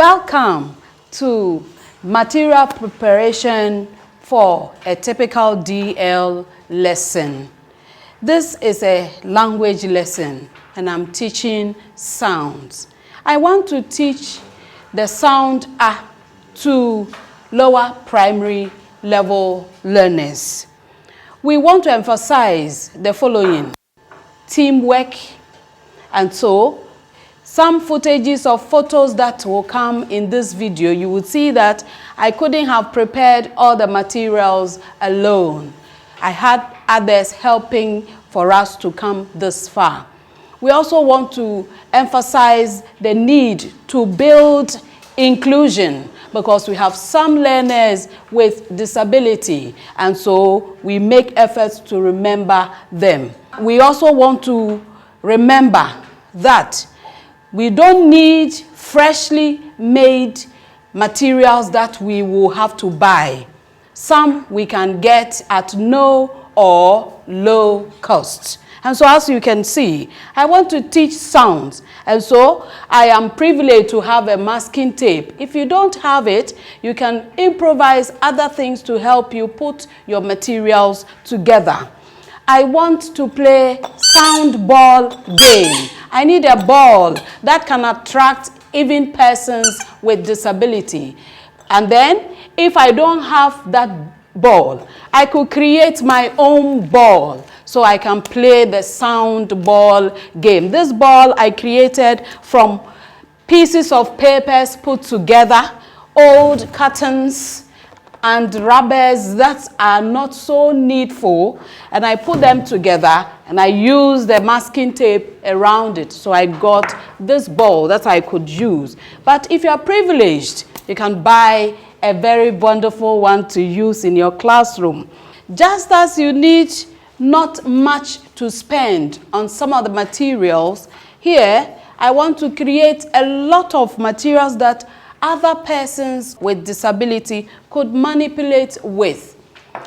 Welcome to material preparation for a typical DL lesson. This is a language lesson and I'm teaching sounds. I want to teach the sound A to lower primary level learners. We want to emphasize the following: teamwork, and so some footages of photos that will come in this video, you will see that I couldn't have prepared all the materials alone. I had others helping for us to come this far. We also want to emphasize the need to build inclusion because we have some learners with disability, and so we make efforts to remember them. We also want to remember that we don't need freshly made materials that we will have to buy. Some we can get at no or low cost. And so as you can see, I want to teach sounds. And so I am privileged to have a masking tape. If you don't have it, you can improvise other things to help you put your materials together. I want to play sound ball game. I need a ball that can attract even persons with disability. And then, if I don't have that ball, I could create my own ball so I can play the sound ball game. This ball I created from pieces of papers put together, old cartons, and rubbers that are not so needful, and I put them together and I used the masking tape around it, so I got this ball that I could use. But if you are privileged, you can buy a very wonderful one to use in your classroom. Just as you need not much to spend on some of the materials, here I want to create a lot of materials that other persons with disability could manipulate with.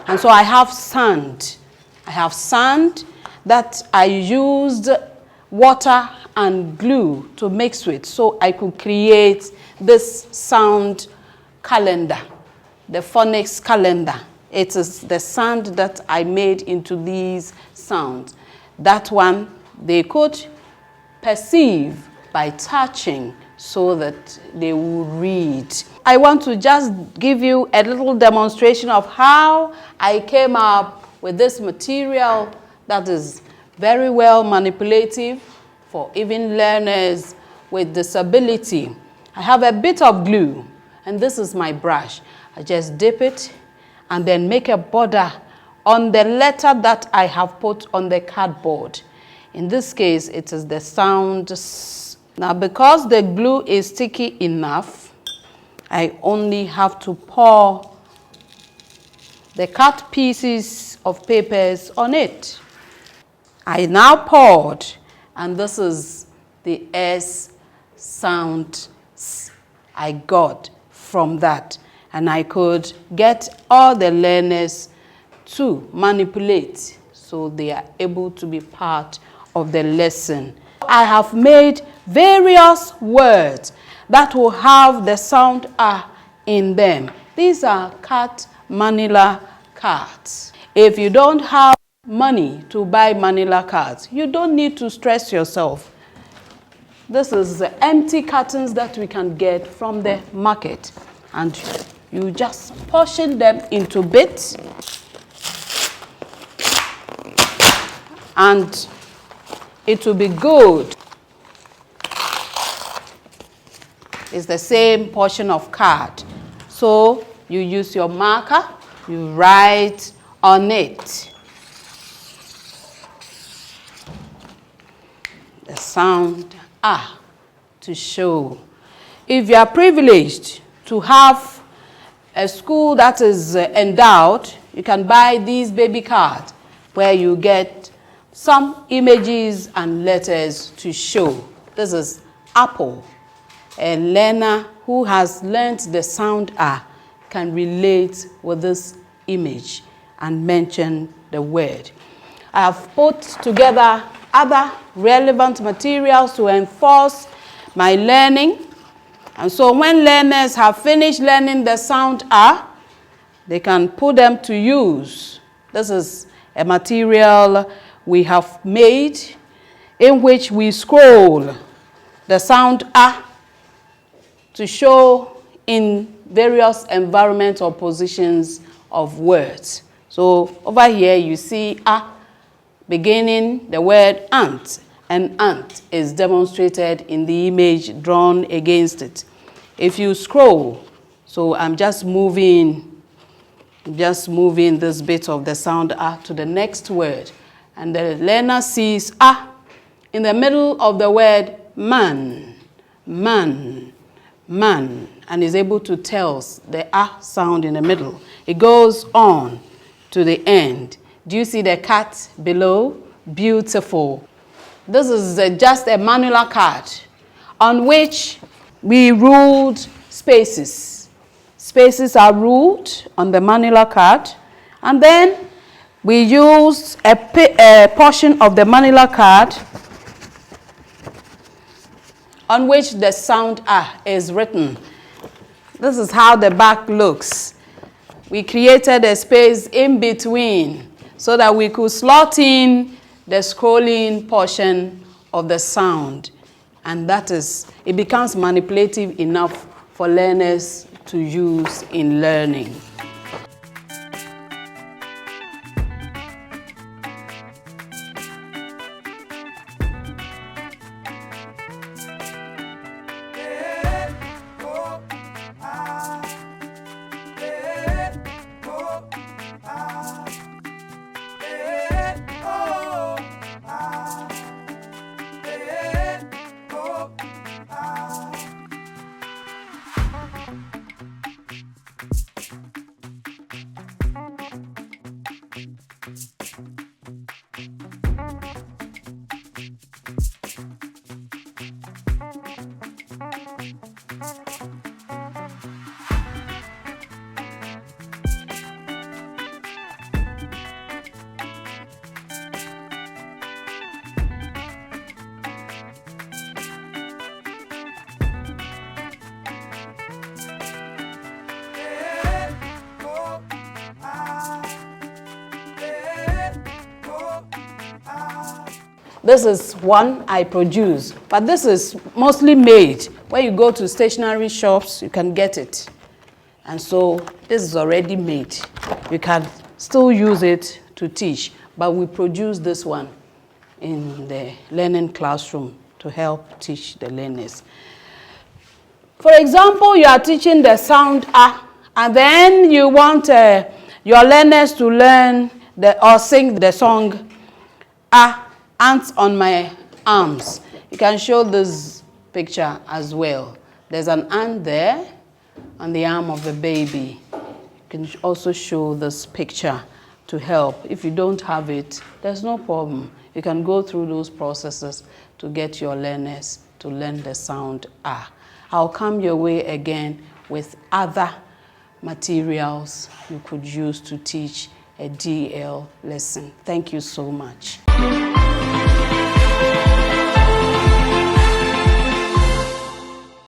And so I have sand. I have sand that I used water and glue to mix with, so I could create this sound calendar, the phonics calendar. It is the sand that I made into these sounds. That one they could perceive by touching, so that they will read. I want to just give you a little demonstration of how I came up with this material that is very well manipulative for even learners with disability. I have a bit of glue, and this is my brush. I just dip it and then make a border on the letter that I have put on the cardboard. In this case, it is the sound. Now, because the glue is sticky enough, I only have to pour the cut pieces of papers on it. I now poured, and this is the S sound I got from that. And I could get all the learners to manipulate so they are able to be part of the lesson. I have made various words that will have the sound A in them. These are cut manila cards. If you don't have money to buy manila cards, you don't need to stress yourself. This is the empty cartons that we can get from the market, and you just portion them into bits, and it will be good. It's the same portion of card. So you use your marker, you write on it the sound A to show. If you are privileged to have a school that is endowed, you can buy these baby cards where you get some images and letters to show. This is apple. A learner who has learned the sound A can relate with this image and mention the word. I have put together other relevant materials to enforce my learning. And so when learners have finished learning the sound A, they can put them to use. This is a material we have made in which we scroll the sound A to show in various environments or positions of words. So over here you see A beginning the word ant, and ant is demonstrated in the image drawn against it. If you scroll, so I'm just moving this bit of the sound A to the next word, and the learner sees A in the middle of the word man, man, man, and is able to tell the A sound in the middle. It goes on to the end. Do you see the cat below? Beautiful. This is just a manual card on which we ruled spaces. Spaces are ruled on the manual card, and then we used a portion of the manual card on which the sound A is written. This is how the back looks. We created a space in between so that we could slot in the scrolling portion of the sound. And that is, it becomes manipulative enough for learners to use in learning. This is one I produce, but this is mostly made. When you go to stationery shops, you can get it. And so this is already made. You can still use it to teach, but we produce this one in the learning classroom to help teach the learners. For example, you are teaching the sound A, and then you want your learners to learn or sing the song A, Ants on My Arms. You can show this picture as well. There's an ant there on the arm of the baby. You can also show this picture to help. If you don't have it, there's no problem. You can go through those processes to get your learners to learn the sound A. I'll come your way again with other materials you could use to teach a DL lesson. Thank you so much.